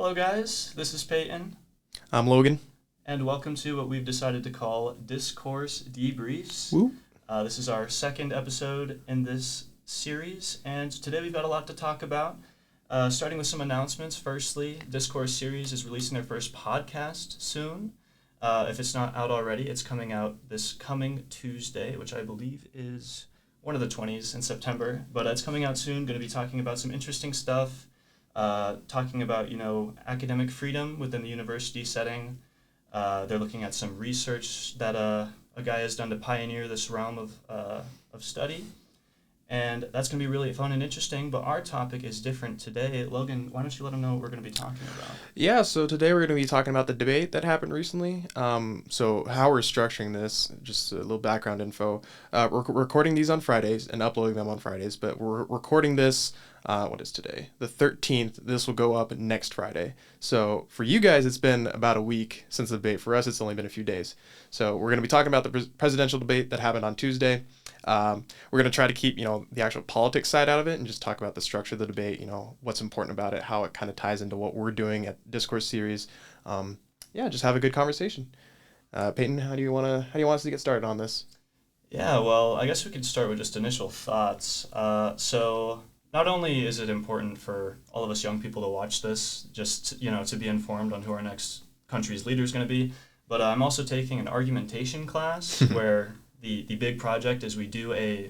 Hello, guys. This is Peyton, I'm Logan. and welcome to what we've decided to call Discourse Debriefs. Woo. This is our second episode in this series, and today we've got a lot to talk about. Starting with some announcements. Firstly, Discourse series is releasing their first podcast soon. If it's not out already, it's coming out this coming Tuesday, which I believe is one of the 20s in September. But it's coming out soon. Going to be talking about some interesting stuff. Talking about, academic freedom within the university setting. They're looking at some research that a guy has done to pioneer this realm of study. And that's going to be really fun and interesting, but our topic is different today. Logan, why don't you let them know what we're going to be talking about? Yeah, so today we're going to be talking about the debate that happened recently. So how we're structuring this, just a little background info. We're recording these on Fridays and uploading them on Fridays, but we're recording this, what is today? The 13th. This will go up next Friday. So for you guys, it's been about a week since the debate. For us, it's only been a few days. So we're going to be talking about the presidential debate that happened on Tuesday. We're going to try to keep, the actual politics side out of it and just talk about the structure of the debate, what's important about it, how it kind of ties into what we're doing at Discourse series. Just have a good conversation. Peyton, how do you want us to get started on this? Yeah, well, I guess we could start with just initial thoughts. So not only is it important for all of us young people to watch this, just, to be informed on who our next country's leader is going to be, but I'm also taking an argumentation class where the big project is we do a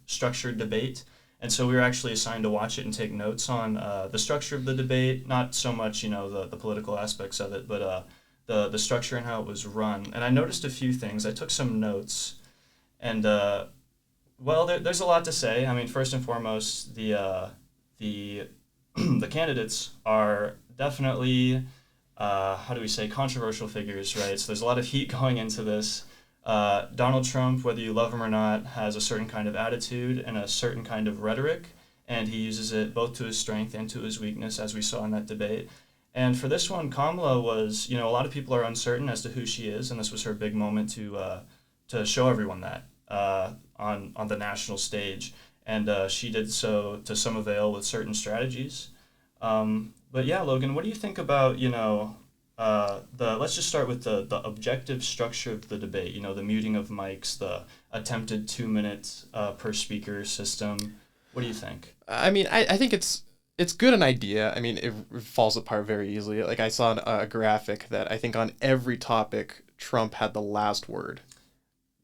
structured debate. And so we were actually assigned to watch it and take notes on the structure of the debate, not so much, the political aspects of it, but the structure and how it was run. And I noticed a few things. I took some notes, and, there's a lot to say. I mean, first and foremost, the the candidates are definitely, controversial figures, right? So there's a lot of heat going into this. Donald Trump, whether you love him or not, has a certain kind of attitude and a certain kind of rhetoric, and he uses it both to his strength and to his weakness, as we saw in that debate. And for this one, Kamala was, a lot of people are uncertain as to who she is, and this was her big moment to show everyone that on the national stage. And she did so to some avail with certain strategies. But yeah, Logan, what do you think about, let's just start with the objective structure of the debate, the muting of mics, the attempted 2 minutes per speaker system. What do you think? I mean, I think it's good an idea. I mean, it falls apart very easily. Like I saw a graphic that I think on every topic, Trump had the last word.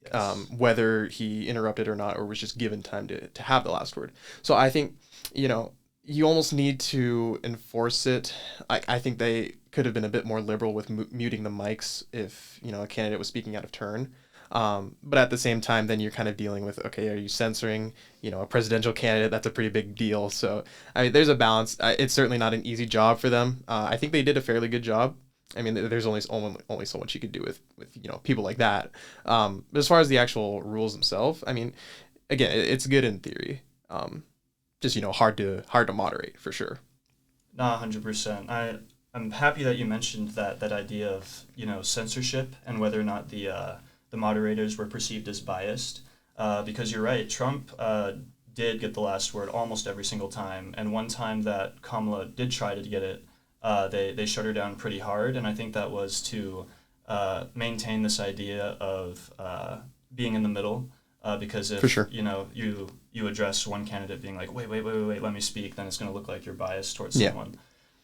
Yes. Whether he interrupted or not, or was just given time to have the last word. So I think, you almost need to enforce it. I think they could have been a bit more liberal with muting the mics if, a candidate was speaking out of turn. But at the same time, then you're kind of dealing with, okay, are you censoring, a presidential candidate? That's a pretty big deal. So, I mean, there's a balance. It's certainly not an easy job for them. I think they did a fairly good job. I mean, there's only so much you could do with people like that. But as far as the actual rules themselves, I mean, again, it's good in theory. Just hard to moderate for sure. No, 100%. I'm happy that you mentioned that idea of censorship and whether or not the moderators were perceived as biased, because you're right. Trump did get the last word almost every single time, and one time that Kamala did try to get it, they shut her down pretty hard, and I think that was to maintain this idea of being in the middle. Because if for sure. You address one candidate being like, wait, let me speak, then it's going to look like you're biased towards someone.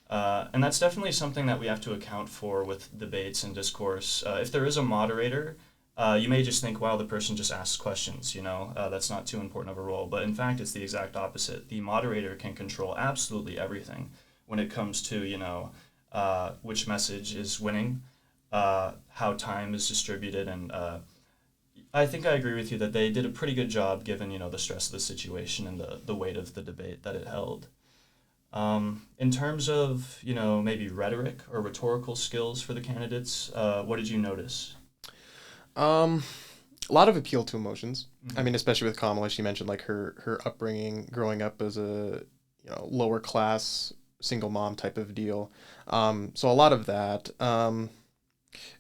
And that's definitely something that we have to account for with debates and discourse. If there is a moderator, you may just think, wow, the person just asks questions, that's not too important of a role. But in fact, it's the exact opposite. The moderator can control absolutely everything when it comes to, which message is winning, how time is distributed, and I think I agree with you that they did a pretty good job given, the stress of the situation and the weight of the debate that it held. In terms of, maybe rhetoric or rhetorical skills for the candidates, what did you notice? A lot of appeal to emotions. Mm-hmm. I mean, especially with Kamala, she mentioned like her upbringing, growing up as a lower class single mom type of deal. So a lot of that.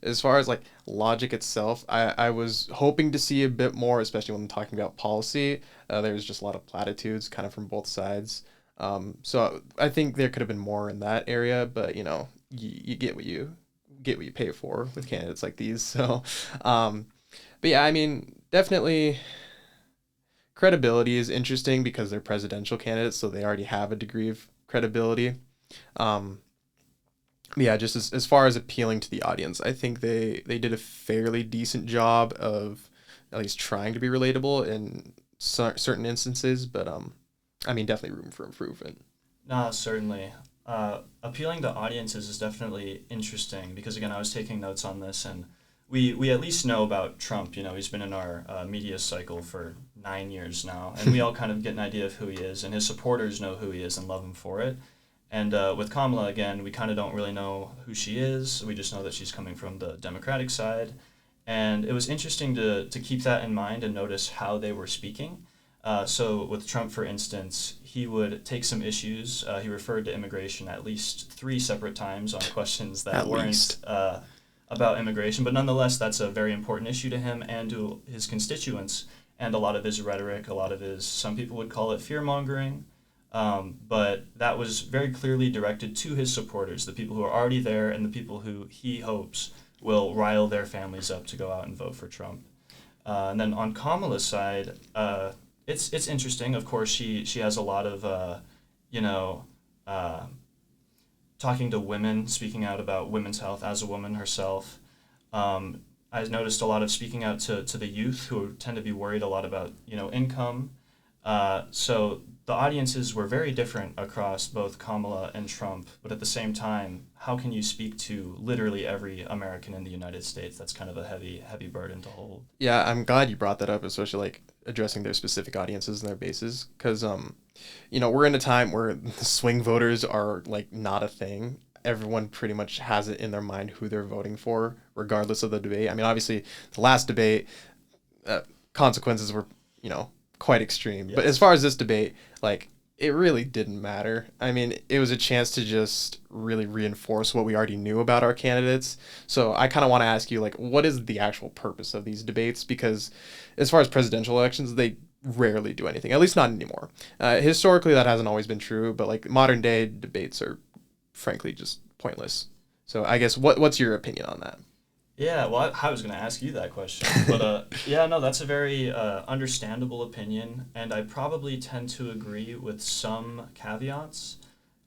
As far as like logic itself, I was hoping to see a bit more, especially when talking about policy. There's just a lot of platitudes kind of from both sides. So I think there could have been more in that area, but you get what you pay for with candidates like these. So, but yeah, I mean, definitely credibility is interesting because they're presidential candidates, so they already have a degree of credibility. Um, yeah, just as far as appealing to the audience, I think they did a fairly decent job of at least trying to be relatable in certain instances, but I mean, definitely room for improvement. No, certainly. Appealing to audiences is definitely interesting because, again, I was taking notes on this, and we at least know about Trump. You know, he's been in our media cycle for 9 years now, and we all kind of get an idea of who he is, and his supporters know who he is and love him for it. And with Kamala, again, we kind of don't really know who she is. We just know that she's coming from the Democratic side. And it was interesting to keep that in mind and notice how they were speaking. So with Trump, for instance, he would take some issues. He referred to immigration at least 3 separate times on questions that weren't about immigration. But nonetheless, that's a very important issue to him and to his constituents. And a lot of his rhetoric, a lot of his, some people would call it fear-mongering. But that was very clearly directed to his supporters, the people who are already there and the people who he hopes will rile their families up to go out and vote for Trump. And then on Kamala's side, it's interesting. Of course, she has a lot of you know uh, talking to women, speaking out about women's health as a woman herself. I noticed a lot of speaking out to the youth who tend to be worried a lot about income. So the audiences were very different across both Kamala and Trump, but at the same time, how can you speak to literally every American in the United States? That's kind of a heavy burden to hold. Yeah, I'm glad you brought that up, especially like addressing their specific audiences and their bases, because we're in a time where the swing voters are like not a thing. Everyone pretty much has it in their mind who they're voting for, regardless of the debate. I mean, obviously, the last debate consequences were quite extreme, but as far as this debate, like, it really didn't matter. I mean, it was a chance to just really reinforce what we already knew about our candidates. So I kind of want to ask you, like, what is the actual purpose of these debates? Because as far as presidential elections, they rarely do anything, at least not anymore. Historically, that hasn't always been true, but like modern day debates are frankly just pointless. So I guess what's your opinion on that? Yeah, well, I was going to ask you that question, but yeah, no, that's a very understandable opinion, and I probably tend to agree with some caveats.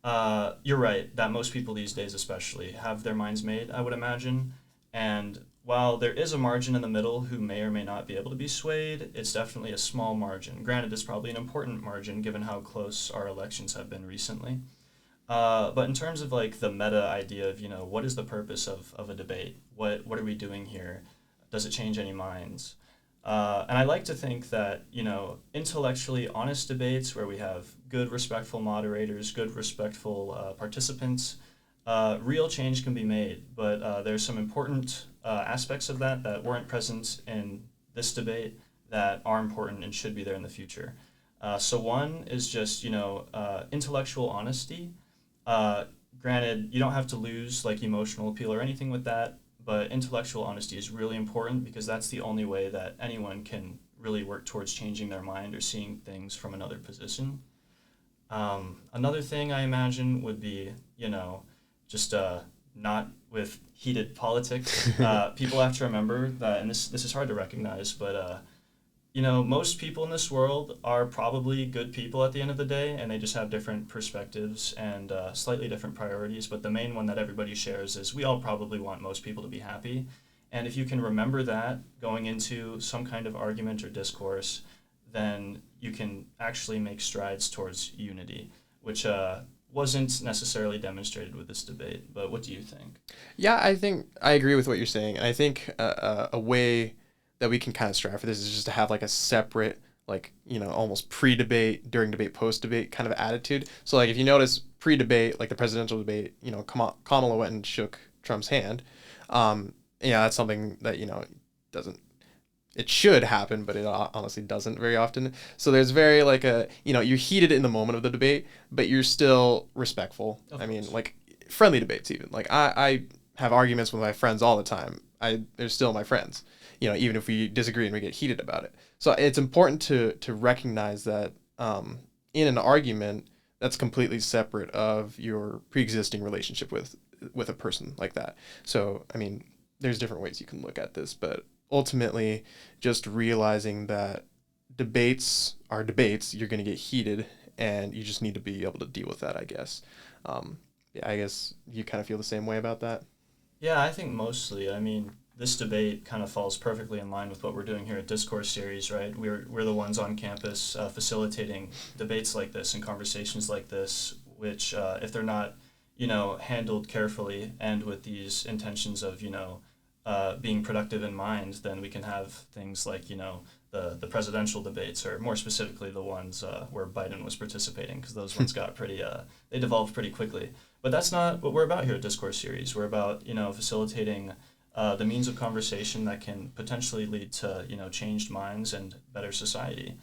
You're right that most people these days, especially, have their minds made, I would imagine, and while there is a margin in the middle who may or may not be able to be swayed, it's definitely a small margin. Granted, it's probably an important margin given how close our elections have been recently. But in terms of like the meta idea of, what is the purpose of a debate? What are we doing here? Does it change any minds? And I like to think that, intellectually honest debates where we have good, respectful moderators, good, respectful participants, real change can be made. But there's some important aspects of that weren't present in this debate that are important and should be there in the future. So one is just, intellectual honesty. Granted, you don't have to lose like emotional appeal or anything with that, but intellectual honesty is really important because that's the only way that anyone can really work towards changing their mind or seeing things from another position. Another thing I imagine would be, just not with heated politics. People have to remember that, and this is hard to recognize, but most people in this world are probably good people at the end of the day, and they just have different perspectives and slightly different priorities. But the main one that everybody shares is we all probably want most people to be happy. And if you can remember that going into some kind of argument or discourse, then you can actually make strides towards unity, which wasn't necessarily demonstrated with this debate. But what do you think? Yeah, I think I agree with what you're saying. I think a way that we can kind of strive for this is just to have like a separate, like, almost pre-debate, during debate, post-debate kind of attitude. So like if you notice pre-debate, like the presidential debate, Kamala went and shook Trump's hand. That's something that, doesn't, it should happen, but it honestly doesn't very often. So there's very like you're heated in the moment of the debate, but you're still respectful. I mean, like friendly debates even. Like I have arguments with my friends all the time. They're still my friends, even if we disagree and we get heated about it. So it's important to recognize that in an argument, that's completely separate of your pre-existing relationship with a person like that. So, I mean, there's different ways you can look at this, but ultimately just realizing that debates are debates, you're going to get heated, and you just need to be able to deal with that, I guess. Yeah, I guess you kind of feel the same way about that. Yeah, I think mostly. I mean, this debate kind of falls perfectly in line with what we're doing here at Discourse Series, right? We're the ones on campus facilitating debates like this and conversations like this, which, if they're not, handled carefully and with these intentions of, being productive in mind, then we can have things like, the presidential debates, or more specifically the ones where Biden was participating, because those ones got pretty, they devolved pretty quickly. But that's not what we're about here at Discourse Series. We're about, facilitating the means of conversation that can potentially lead to, changed minds and better society.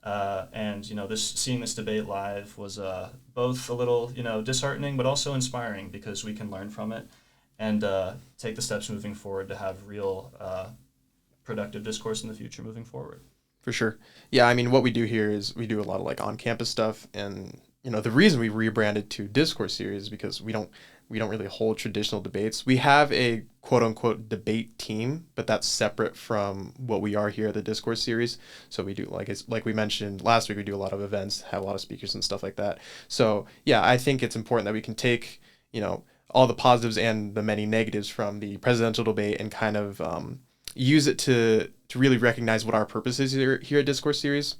And seeing this debate live was both a little disheartening, but also inspiring, because we can learn from it and take the steps moving forward to have real productive discourse in the future moving forward. For sure. Yeah, I mean, what we do here is we do a lot of like on-campus stuff, and the reason we rebranded to Discourse Series is because we don't really hold traditional debates. We have a quote unquote debate team, but that's separate from what we are here at the Discourse Series. So we do, like we mentioned last week, we do a lot of events, have a lot of speakers and stuff like that. So yeah, I think it's important that we can take all the positives and the many negatives from the presidential debate and kind of use it to really recognize what our purpose is here at Discourse Series.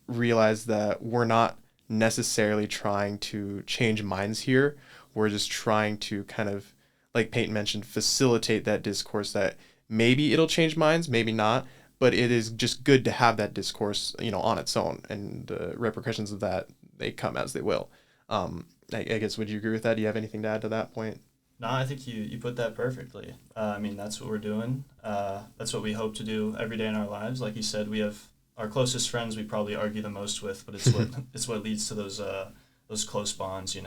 Realize that we're not necessarily trying to change minds here. We're just trying to kind of, like Peyton mentioned, facilitate that discourse that maybe it'll change minds, maybe not, but it is just good to have that discourse, on its own, and the repercussions of that, they come as they will. I guess, would you agree with that? Do you have anything to add to that point? No, I think you put that perfectly. I mean, that's what we're doing. That's what we hope to do every day in our lives. Like you said, we have our closest friends we probably argue the most with, but it's what leads to those close bonds,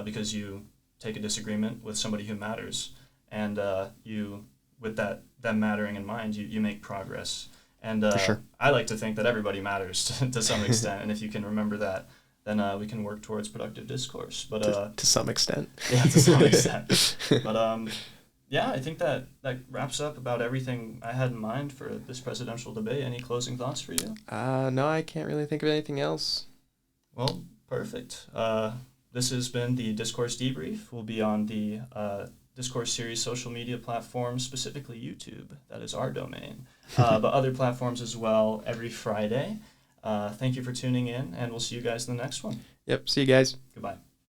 because you take a disagreement with somebody who matters, and you, with them mattering in mind, you make progress. And For sure. I like to think that everybody matters to some extent, and if you can remember that, then we can work towards productive discourse. But to some extent. Yeah, to some extent. But yeah, I think that wraps up about everything I had in mind for this presidential debate. Any closing thoughts for you? No, I can't really think of anything else. Well, perfect. This has been the Discourse Debrief. We'll be on the Discourse Series social media platforms, specifically YouTube. That is our domain. But other platforms as well every Friday. Thank you for tuning in, and we'll see you guys in the next one. Yep, see you guys. Goodbye.